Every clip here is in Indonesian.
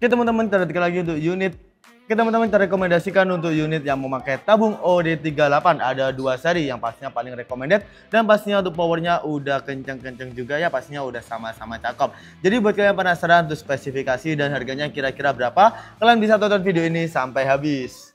Oke teman-teman, kita lihat lagi untuk unit. Oke teman-teman, kita rekomendasikan untuk unit yang memakai tabung OD38. Ada dua seri yang pastinya paling recommended. Dan pastinya untuk powernya udah kenceng-kenceng juga ya. Pastinya udah sama-sama cakep. Jadi buat kalian penasaran untuk spesifikasi dan harganya kira-kira berapa, kalian bisa tonton video ini sampai habis.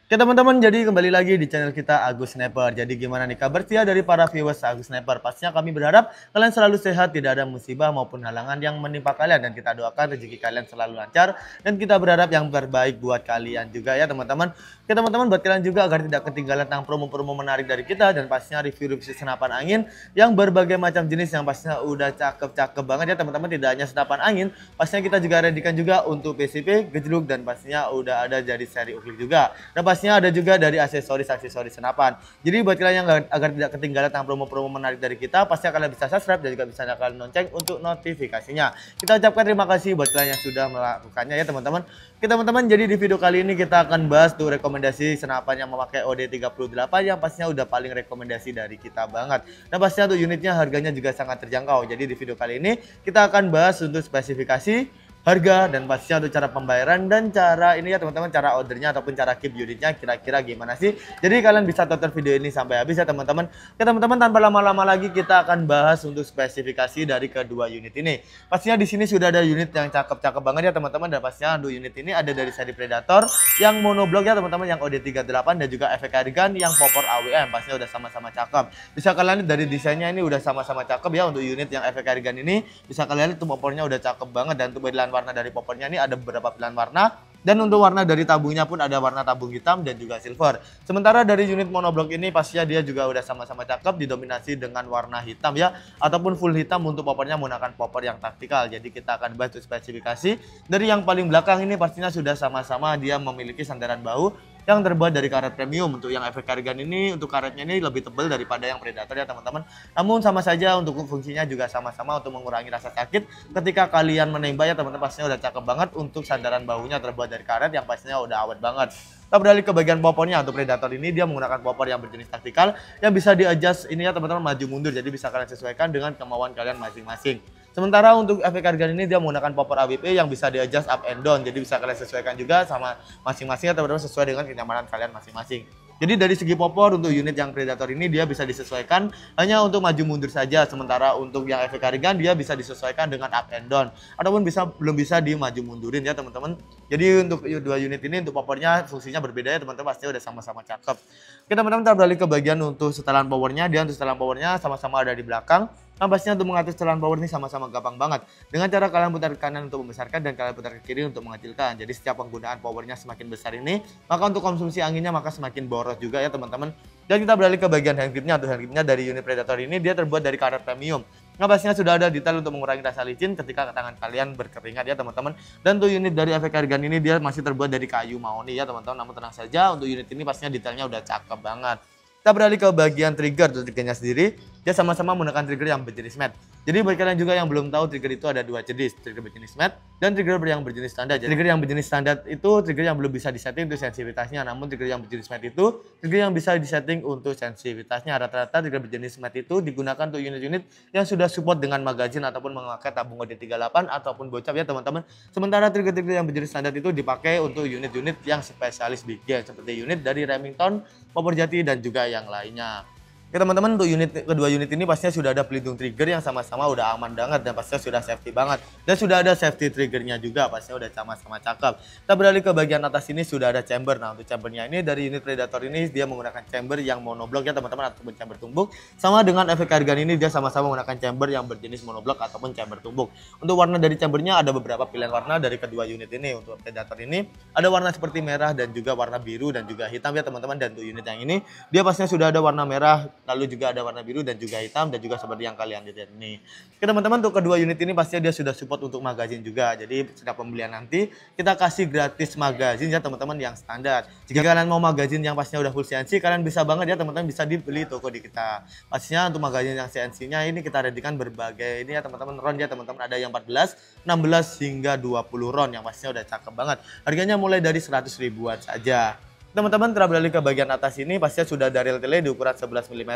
Oke teman-teman, jadi kembali lagi di channel kita Agus Sniper. Jadi gimana nih kabar setia dari para viewers Agus Sniper? Pastinya kami berharap kalian selalu sehat, tidak ada musibah maupun halangan yang menimpa kalian. Dan kita doakan rezeki kalian selalu lancar. Dan kita berharap yang terbaik buat kalian juga ya teman-teman. Oke teman-teman, buat kalian juga agar tidak ketinggalan tentang promo-promo menarik dari kita. Dan pastinya review-review senapan angin yang berbagai macam jenis yang pastinya udah cakep-cakep banget ya teman-teman. Tidak hanya senapan angin, pastinya kita juga readykan juga untuk PCP, gejluk, dan pastinya udah ada jadi seri uklik juga. Dan pastinya ada juga dari aksesoris senapan. Jadi buat kalian yang agar tidak ketinggalan tentang promo-promo menarik dari kita, pastinya kalian bisa subscribe dan juga bisa nyalakan lonceng untuk notifikasinya. Kita ucapkan terima kasih buat kalian yang sudah melakukannya ya teman-teman. Oke teman-teman, jadi di video kali ini kita akan bahas tuh rekomendasi senapan yang memakai OD38 yang pastinya udah paling rekomendasi dari kita banget. Dan pastinya untuk unitnya harganya juga sangat terjangkau. Jadi di video kali ini kita akan bahas untuk spesifikasi, harga, dan pastinya untuk cara pembayaran dan cara ini ya teman-teman, cara ordernya ataupun cara keep unitnya kira-kira gimana sih. Jadi kalian bisa tonton video ini sampai habis ya teman-teman. Oke teman-teman, tanpa lama-lama lagi kita akan bahas untuk spesifikasi dari kedua unit ini. Pastinya di sini sudah ada unit yang cakep-cakep banget ya teman-teman, dan pastinya untuk unit ini ada dari seri Predator yang monoblock ya teman-teman, yang OD38, dan juga efek airgun yang popor AWM. Pastinya udah sama-sama cakep. Bisa kalian lihat dari desainnya ini udah sama-sama cakep ya. Untuk unit yang efek airgun ini bisa kalian lihat tuh popornya udah cakep banget, dan untuk pilihan warna dari popornya ini ada beberapa pilihan warna. Dan untuk warna dari tabungnya pun ada warna tabung hitam dan juga silver. Sementara dari unit monoblock ini pastinya dia juga udah sama-sama cakep, didominasi dengan warna hitam ya, ataupun full hitam. Untuk popornya menggunakan popor yang taktikal. Jadi kita akan bahas spesifikasi. Dari yang paling belakang ini pastinya sudah sama-sama dia memiliki sandaran bahu yang terbuat dari karet premium. Untuk yang efek airgun ini, untuk karetnya ini lebih tebal daripada yang Predator ya teman-teman. Namun sama saja untuk fungsinya juga sama-sama untuk mengurangi rasa sakit ketika kalian menembak ya teman-teman. Pastinya udah cakep banget. Untuk sandaran bahunya terbuat dari karet yang pastinya udah awet banget. Kita beralih ke bagian popornya. Untuk Predator ini dia menggunakan popor yang berjenis taktikal yang bisa di-adjust ini ya teman-teman, maju mundur. Jadi bisa kalian sesuaikan dengan kemauan kalian masing-masing. Sementara untuk efek airgun ini dia menggunakan popor AWP yang bisa di-adjust up and down. Jadi bisa kalian sesuaikan juga sama masing-masing ya teman-teman, sesuai dengan kenyamanan kalian masing-masing. Jadi dari segi popor untuk unit yang Predator ini dia bisa disesuaikan hanya untuk maju mundur saja. Sementara untuk yang efek airgun dia bisa disesuaikan dengan up and down, ataupun belum bisa di maju mundurin ya teman-teman. Jadi untuk dua unit ini untuk popornya fungsinya berbeda ya teman-teman, pasti udah sama-sama cakep. Oke teman-teman, kita beralih ke bagian untuk setelan powernya. Dia untuk setelan powernya sama-sama ada di belakang. Nah pastinya untuk mengatur setelan power ini sama-sama gampang banget. Dengan cara kalian putar ke kanan untuk membesarkan dan kalian putar ke kiri untuk mengecilkan. Jadi setiap penggunaan powernya semakin besar ini, maka untuk konsumsi anginnya maka semakin boros juga ya teman-teman. Dan kita beralih ke bagian hand gripnya. Untuk hand gripnya dari unit Predator ini dia terbuat dari karet premium. Nah pastinya sudah ada detail untuk mengurangi rasa licin ketika tangan kalian berkeringat ya teman-teman. Dan untuk unit dari efek airgun ini dia masih terbuat dari kayu mahoni ya teman-teman. Namun tenang saja, untuk unit ini pastinya detailnya udah cakep banget. Kita beralih ke bagian trigger. Untuk triggernya sendiri dia sama-sama menggunakan trigger yang berjenis matte. Jadi buat kalian juga yang belum tahu, trigger itu ada dua jenis, trigger berjenis matte dan trigger yang berjenis standar. Jadi trigger yang berjenis standar itu trigger yang belum bisa disetting untuk sensitivitasnya, namun trigger yang berjenis matte itu trigger yang bisa disetting untuk sensitivitasnya. Rata-rata trigger berjenis matte itu digunakan untuk unit-unit yang sudah support dengan magazine ataupun memakai tabung OD38 ataupun bocap ya teman-teman. Sementara trigger-trigger yang berjenis standar itu dipakai untuk unit-unit yang spesialis big game seperti unit dari Remington, popor jati, dan juga yang lainnya. Oke teman-teman, untuk kedua unit ini pastinya sudah ada pelindung trigger yang sama-sama udah aman banget, dan pastinya sudah safety banget. Dan sudah ada safety triggernya juga, pastinya udah sama-sama cakep. Kita beralih ke bagian atas ini sudah ada chamber. Nah untuk chambernya ini dari unit Predator ini dia menggunakan chamber yang monoblock ya teman-teman, ataupun chamber tumbuk. Sama dengan efek airgun ini dia sama-sama menggunakan chamber yang berjenis monoblock ataupun chamber tumbuk. Untuk warna dari chambernya ada beberapa pilihan warna dari kedua unit ini. Untuk Predator ini ada warna seperti merah dan juga warna biru dan juga hitam ya teman-teman. Dan untuk unit yang ini dia pastinya sudah ada warna merah lalu juga ada warna biru dan juga hitam, dan juga seperti yang kalian lihat ini. Oke teman-teman, untuk kedua unit ini pastinya dia sudah support untuk magazin juga. Jadi setiap pembelian nanti kita kasih gratis magazin ya teman-teman yang standar. Jika kalian mau magazin yang pastinya udah full CNC, kalian bisa banget ya teman-teman, bisa dibeli toko di kita. Pastinya untuk magazin yang CNC-nya ini kita readykan berbagai ini ya teman-teman, ron ya teman-teman, ada yang 14, 16 hingga 20 ron yang pastinya udah cakep banget. Harganya mulai dari 100 ribuan saja. Teman-teman, telah beralih ke bagian atas ini pastinya sudah ada rel tele di ukuran 11 mm.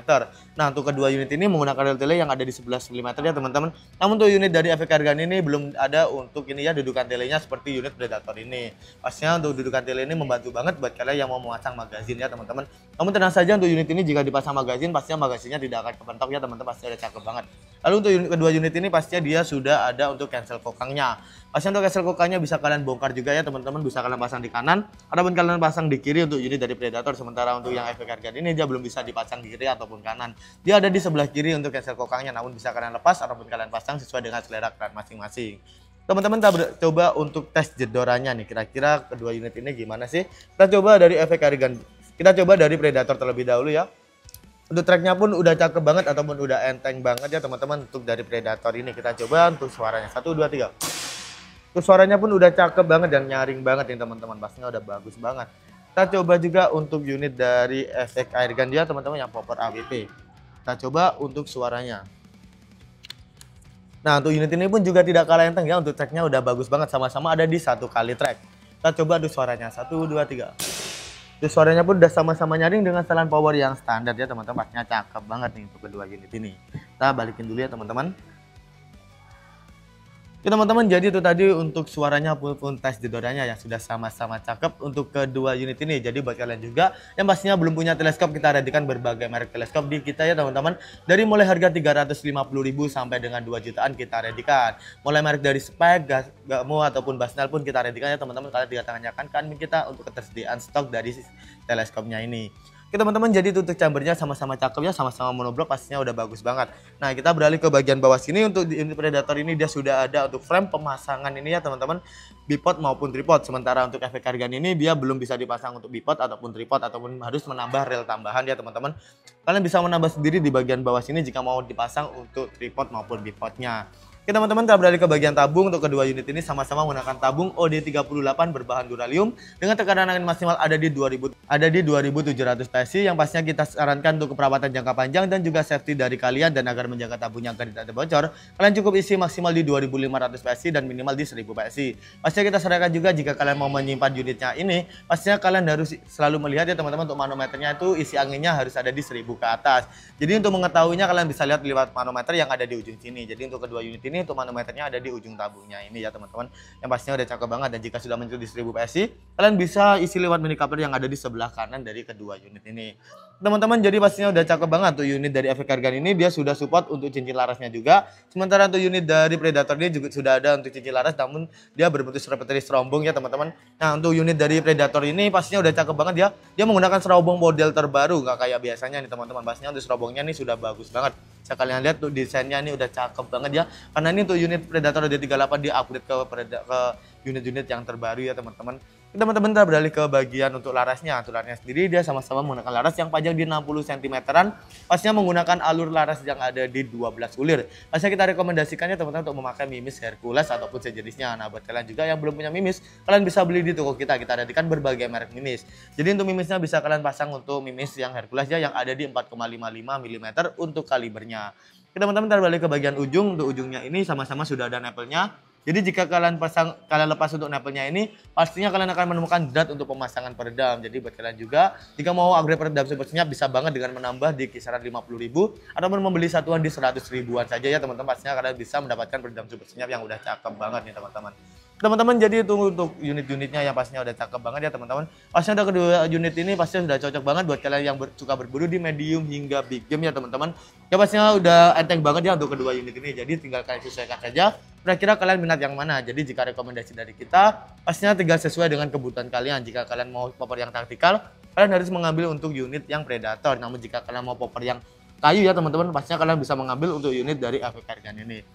Nah, untuk kedua unit ini menggunakan rel tele yang ada di 11 mm ya teman-teman. Namun untuk unit dari FX Carrigan ini belum ada untuk ini ya dudukan telenya seperti unit Predator ini. Pastinya untuk dudukan tele ini membantu banget buat kalian yang mau memasang magazin ya teman-teman. Namun tenang saja, untuk unit ini jika dipasang magazin pastinya magazinnya tidak akan kepentok ya teman-teman, pasti ada cakep banget. Lalu untuk kedua unit ini pastinya dia sudah ada untuk cancel kokangnya. Pastinya untuk cancel kokangnya bisa kalian bongkar juga ya teman-teman, bisa kalian pasang di kanan ataupun kalian pasang di kiri untuk unit dari Predator. Sementara untuk yang FX Carrigan ini dia belum bisa dipasang di kiri ataupun kanan. Dia ada di sebelah kiri untuk cancel kokangnya, namun bisa kalian lepas ataupun kalian pasang sesuai dengan selera kalian masing-masing. Teman-teman, kita coba untuk tes jedorannya nih, kira-kira kedua unit ini gimana sih? Kita coba dari FX Carrigan. Kita coba dari Predator terlebih dahulu ya. Untuk tracknya pun udah cakep banget ataupun udah enteng banget ya teman-teman. Untuk dari Predator ini kita coba untuk suaranya 1, 2, 3. Untuk suaranya pun udah cakep banget dan nyaring banget nih teman-teman, bassnya udah bagus banget. Kita coba juga untuk unit dari FX Carrigan dia teman-teman yang popper AWP. Kita coba untuk suaranya. Nah, untuk unit ini pun juga tidak kalah enteng ya, untuk tracknya udah bagus banget, sama-sama ada di 1 kali track. Kita coba untuk suaranya 1, 2, 3. Terus suaranya pun udah sama-sama nyaring dengan setelan power yang standar ya teman-teman, pastinya cakep banget nih untuk kedua unit ini. Kita balikin dulu ya teman-teman. Ya teman-teman, jadi itu tadi untuk suaranya pun tes jedorannya yang sudah sama-sama cakep untuk kedua unit ini. Jadi buat kalian juga yang pastinya belum punya teleskop, kita readykan berbagai merek teleskop di kita ya teman-teman. Dari mulai harga 350.000 sampai dengan 2 jutaan kita readykan. Mulai merek dari spek, Gamo ataupun Basnel pun kita readykan ya teman-teman. Kalian tinggal tanyakan kami kita untuk ketersediaan stok dari teleskopnya ini. Oke teman-teman, jadi untuk chambernya sama-sama cakep ya, sama-sama monoblok, pastinya udah bagus banget. Nah, kita beralih ke bagian bawah sini. Untuk di unit Predator ini dia sudah ada untuk frame pemasangan ini ya teman-teman, bipod maupun tripod. Sementara untuk FX Carrigan ini dia belum bisa dipasang untuk bipod ataupun tripod, ataupun harus menambah rel tambahan ya teman-teman. Kalian bisa menambah sendiri di bagian bawah sini jika mau dipasang untuk tripod maupun bipodnya. Oke teman-teman, kita beralih ke bagian tabung. Untuk kedua unit ini sama-sama menggunakan tabung OD38 berbahan duralium dengan tekanan angin maksimal ada di 2700 PSI, yang pastinya kita sarankan untuk perawatan jangka panjang dan juga safety dari kalian, dan agar menjaga tabungnya agar tidak bocor, kalian cukup isi maksimal di 2500 PSI dan minimal di 1000 PSI. Pastinya kita sarankan juga jika kalian mau menyimpan unitnya ini, pastinya kalian harus selalu melihat ya teman-teman, untuk manometernya itu isi anginnya harus ada di 1000 ke atas. Jadi untuk mengetahuinya kalian bisa lihat lewat manometer yang ada di ujung sini. Jadi untuk kedua unit ini untuk manometernya ada di ujung tabungnya ini ya teman-teman, yang pastinya udah cakep banget. Dan jika sudah menyentuh di 1000 PSI, kalian bisa isi lewat mini coupler yang ada di sebelah kanan dari kedua unit ini teman-teman. Jadi pastinya udah cakep banget. Tuh unit dari FX Carrigan ini dia sudah support untuk cincin larasnya juga. Sementara untuk unit dari Predator dia juga sudah ada untuk cincin laras, namun dia berbentuk seperti serobong ya teman-teman. Nah, untuk unit dari Predator ini pastinya udah cakep banget ya. Dia menggunakan serobong model terbaru, nggak kayak biasanya nih teman-teman. Pastinya untuk serobongnya nih sudah bagus banget. Bisa kalian lihat tuh desainnya ini udah cakep banget ya. Karena ini untuk unit Predator D38 dia upgrade ke unit-unit yang terbaru ya teman-teman. Teman-teman kita beralih ke bagian untuk larasnya. Untuk larasnya sendiri dia sama-sama menggunakan laras yang panjang di 60 cm-an. Pastinya menggunakan alur laras yang ada di 12 ulir. Pastinya kita rekomendasikannya teman-teman untuk memakai mimis Hercules ataupun sejenisnya. Nah, buat kalian juga yang belum punya mimis, kalian bisa beli di toko kita. Kita readykan berbagai merek mimis. Jadi untuk mimisnya bisa kalian pasang untuk mimis yang Hercules ya, yang ada di 4,55 mm untuk kalibernya. Teman-teman kita beralih ke bagian ujung. Untuk ujungnya ini sama-sama sudah ada nempelnya. Jadi jika kalian lepas untuk nempelnya ini, pastinya kalian akan menemukan drat untuk pemasangan peredam. Jadi buat kalian juga jika mau upgrade peredam super senyap, bisa banget dengan menambah di kisaran 50.000 ataupun membeli satuan di 100 ribuan saja ya teman-teman. Pastinya kalian bisa mendapatkan peredam super senyap yang udah cakep banget nih teman-teman. Teman-teman, jadi itu untuk unit-unitnya yang pastinya udah cakep banget ya teman-teman. Pastinya ada kedua unit ini pastinya sudah cocok banget buat kalian yang suka berburu di medium hingga big game ya teman-teman. Ya pastinya udah enteng banget ya untuk kedua unit ini. Jadi tinggal kalian sesuaikan saja kira-kira kalian minat yang mana. Jadi jika rekomendasi dari kita, pastinya tinggal sesuai dengan kebutuhan kalian. Jika kalian mau popper yang taktikal, kalian harus mengambil untuk unit yang Predator. Namun jika kalian mau popper yang kayu ya teman-teman, pastinya kalian bisa mengambil untuk unit dari FX Carrigan ini.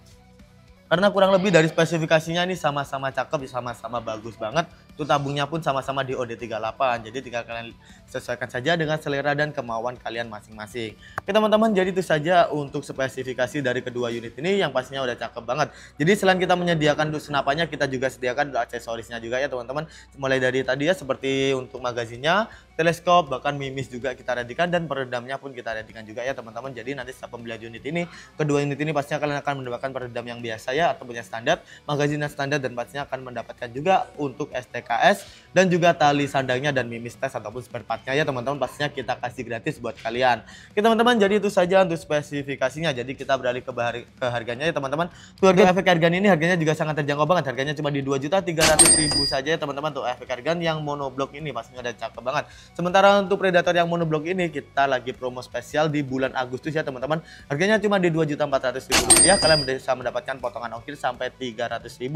Karena kurang lebih dari spesifikasinya ini sama-sama cakep, sama-sama bagus banget. Untuk tabungnya pun sama-sama di OD38. Jadi tinggal kalian sesuaikan saja dengan selera dan kemauan kalian masing-masing. Oke teman-teman, jadi itu saja untuk spesifikasi dari kedua unit ini yang pastinya udah cakep banget. Jadi selain kita menyediakan untuk senapannya, kita juga sediakan untuk aksesorisnya juga ya teman-teman. Mulai dari tadi ya, seperti untuk magazinnya, teleskop, bahkan mimis juga kita readikan, dan peredamnya pun kita readikan juga ya teman-teman. Jadi nanti setelah pembelian unit ini, kedua unit ini pastinya kalian akan mendapatkan peredam yang biasa ya, ataupun yang standar, magazin yang standar, dan pastinya akan mendapatkan juga untuk STKS dan juga tali sandangnya dan mimis tes ataupun spare partnya ya teman-teman, pastinya kita kasih gratis buat kalian. Oke teman-teman, jadi itu saja untuk spesifikasinya. Jadi kita beralih ke harganya ya teman-teman. Untuk harga efek argan ini harganya juga sangat terjangkau banget, harganya cuma di 2.300.000 saja ya teman-teman. Untuk efek argan yang monoblok ini pastinya udah cakep banget. Sementara untuk Predator yang monoblok ini kita lagi promo spesial di bulan Agustus ya teman-teman. Harganya cuma di 2.400.000 rupiah, kalian bisa mendapatkan potongan ongkir sampai 300.000.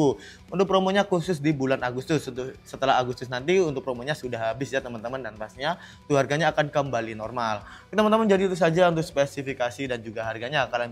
Untuk promonya khusus di bulan Agustus. Untuk setelah Agustus nanti untuk promonya sudah habis ya teman-teman, dan pastinya itu harganya akan kembali normal. Teman-teman, jadi itu saja untuk spesifikasi dan juga harganya. Kalian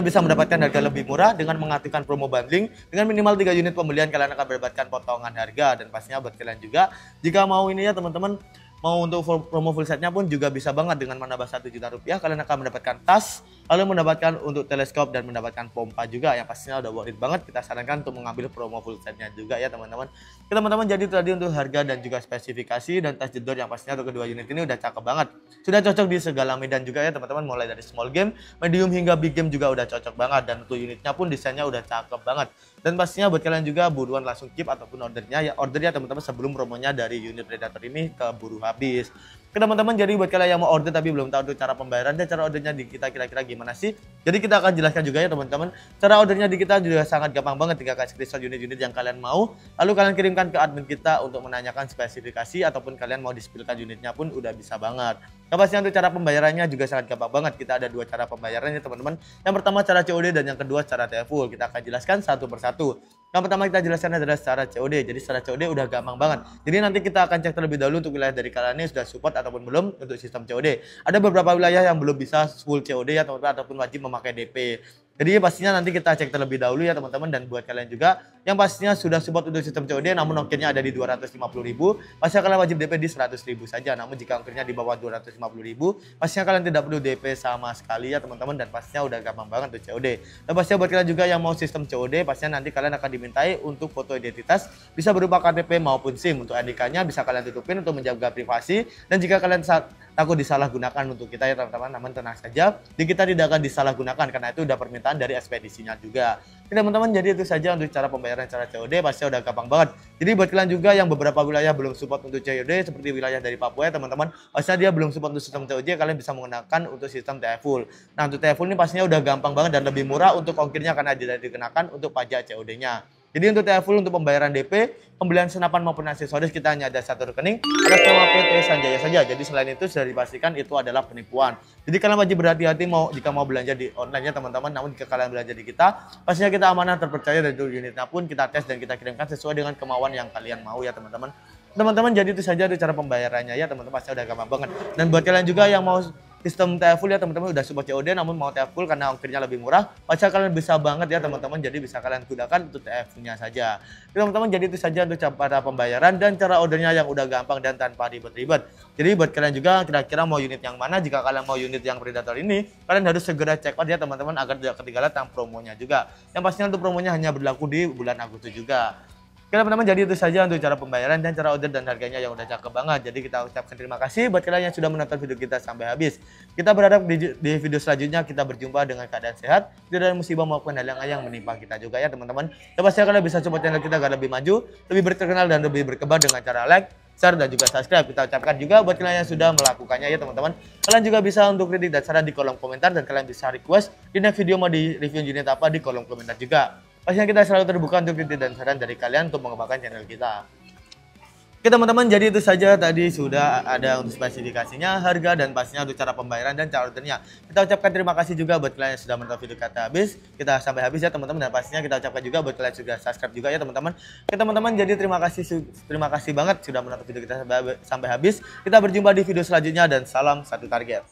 bisa mendapatkan harga lebih murah dengan mengaktifkan promo bundling. Dengan minimal 3 unit pembelian kalian akan mendapatkan potongan harga, dan pastinya buat kalian juga jika mau ini ya teman-teman, mau untuk promo full setnya pun juga bisa banget. Dengan menambah 1 juta rupiah kalian akan mendapatkan tas, lalu mendapatkan untuk teleskop dan mendapatkan pompa juga, yang pastinya udah worth it banget. Kita sarankan untuk mengambil promo full setnya juga ya teman-teman. Teman-teman, jadi itu tadi untuk harga dan juga spesifikasi dan tas jedor yang pastinya untuk kedua unit ini udah cakep banget. Sudah cocok di segala medan juga ya teman-teman, mulai dari small game, medium hingga big game juga udah cocok banget. Dan untuk unitnya pun desainnya udah cakep banget. Dan pastinya buat kalian juga buruan langsung keep ataupun ordernya teman-teman sebelum promonya dari unit Predator ini keburu habis. Oke teman-teman, jadi buat kalian yang mau order tapi belum tahu tuh cara pembayaran dan cara ordernya di kita kira-kira gimana sih, jadi kita akan jelaskan juga ya teman-teman. Cara ordernya di kita juga sangat gampang banget, tinggal kasih screenshot unit-unit yang kalian mau, lalu kalian kirimkan ke admin kita untuk menanyakan spesifikasi ataupun kalian mau di-spillkan unitnya pun udah bisa banget. Nah, pastinya untuk cara pembayarannya juga sangat gampang banget. Kita ada 2 cara pembayarannya teman-teman. Yang pertama cara COD dan yang kedua cara TFUL. Kita akan jelaskan satu persatu. Yang pertama kita jelaskan adalah secara COD. Jadi secara COD udah gampang banget. Jadi nanti kita akan cek terlebih dahulu untuk wilayah dari kalian ini sudah support ataupun belum untuk sistem COD. Ada beberapa wilayah yang belum bisa full COD ya teman-teman, ataupun wajib memakai DP. Jadi pastinya nanti kita cek terlebih dahulu ya teman-teman. Dan buat kalian juga yang pastinya sudah support untuk sistem COD namun ongkirnya ada di 250.000, pastinya kalian wajib DP di 100.000 saja. Namun jika ongkirnya di bawah 250.000, pastinya kalian tidak perlu DP sama sekali ya teman-teman, dan pastinya udah gampang banget untuk COD. Dan pastinya buat kalian juga yang mau sistem COD, pastinya nanti kalian akan dimintai untuk foto identitas, bisa berupa KTP maupun SIM. Untuk NIK-nya bisa kalian tutupin untuk menjaga privasi, dan jika kalian takut disalahgunakan untuk kita ya teman-teman, namun tenang saja, di kita tidak akan disalahgunakan karena itu udah permintaan dari ekspedisinya juga. Oke teman-teman, jadi itu saja untuk cara pembayaran cara COD, pastinya udah gampang banget. Jadi buat kalian juga yang beberapa wilayah belum support untuk COD seperti wilayah dari Papua ya teman-teman, pastinya dia belum support untuk sistem COD, kalian bisa menggunakan untuk sistem TFUL. Nah, untuk TFUL ini pastinya udah gampang banget dan lebih murah untuk ongkirnya karena tidak dikenakan untuk pajak COD-nya. Jadi untuk TFUL untuk pembayaran DP, pembelian senapan maupun aksesoris kita hanya ada satu rekening atas nama PT Sanjaya saja. Jadi selain itu sudah dipastikan itu adalah penipuan. Jadi kalian wajib berhati-hati jika mau belanja di online ya teman-teman. Namun jika kalian belanja di kita, pastinya kita amanah terpercaya, dan unitnya pun kita tes dan kita kirimkan sesuai dengan kemauan yang kalian mau ya teman-teman. Teman-teman, jadi itu saja cara pembayarannya ya teman-teman, pasti udah gampang banget. Dan buat kalian juga yang mau sistem TFUL ya teman-teman, udah support COD namun mau TFUL karena ongkirnya lebih murah, pasti kalian bisa banget ya teman-teman. Jadi bisa kalian gunakan untuk TFUL-nya saja. Teman-teman, jadi itu saja untuk cara pembayaran dan cara ordernya yang udah gampang dan tanpa ribet-ribet. Jadi buat kalian juga kira-kira mau unit yang mana, jika kalian mau unit yang Predator ini, kalian harus segera check out ya teman-teman agar tidak ketinggalan tentang promonya juga. Yang pastinya untuk promonya hanya berlaku di bulan Agustus juga. Oke teman-teman, jadi itu saja untuk cara pembayaran dan cara order dan harganya yang udah cakep banget. Jadi kita ucapkan terima kasih buat kalian yang sudah menonton video kita sampai habis. Kita berharap di video selanjutnya kita berjumpa dengan keadaan sehat, tidak ada musibah maupun halangan yang menimpa kita juga ya teman-teman. Dan pastinya kalian bisa support channel kita agar lebih maju, lebih berterkenal dan lebih berkembang dengan cara like, share dan juga subscribe. Kita ucapkan juga buat kalian yang sudah melakukannya ya teman-teman. Kalian juga bisa untuk kritik dan saran di kolom komentar, dan kalian bisa request di next video mau di review unit apa di kolom komentar juga. Pastinya kita selalu terbuka untuk kritik dan saran dari kalian untuk mengembangkan channel kita. Oke teman-teman, jadi itu saja tadi sudah ada untuk spesifikasinya, harga, dan pastinya untuk cara pembayaran dan cara ordernya. Kita ucapkan terima kasih juga buat kalian yang sudah menonton video kita habis. Kita sampai habis ya teman-teman, dan pastinya kita ucapkan juga buat kalian yang sudah subscribe juga ya teman-teman. Oke teman-teman, jadi terima kasih banget sudah menonton video kita sampai habis. Kita berjumpa di video selanjutnya dan salam satu target.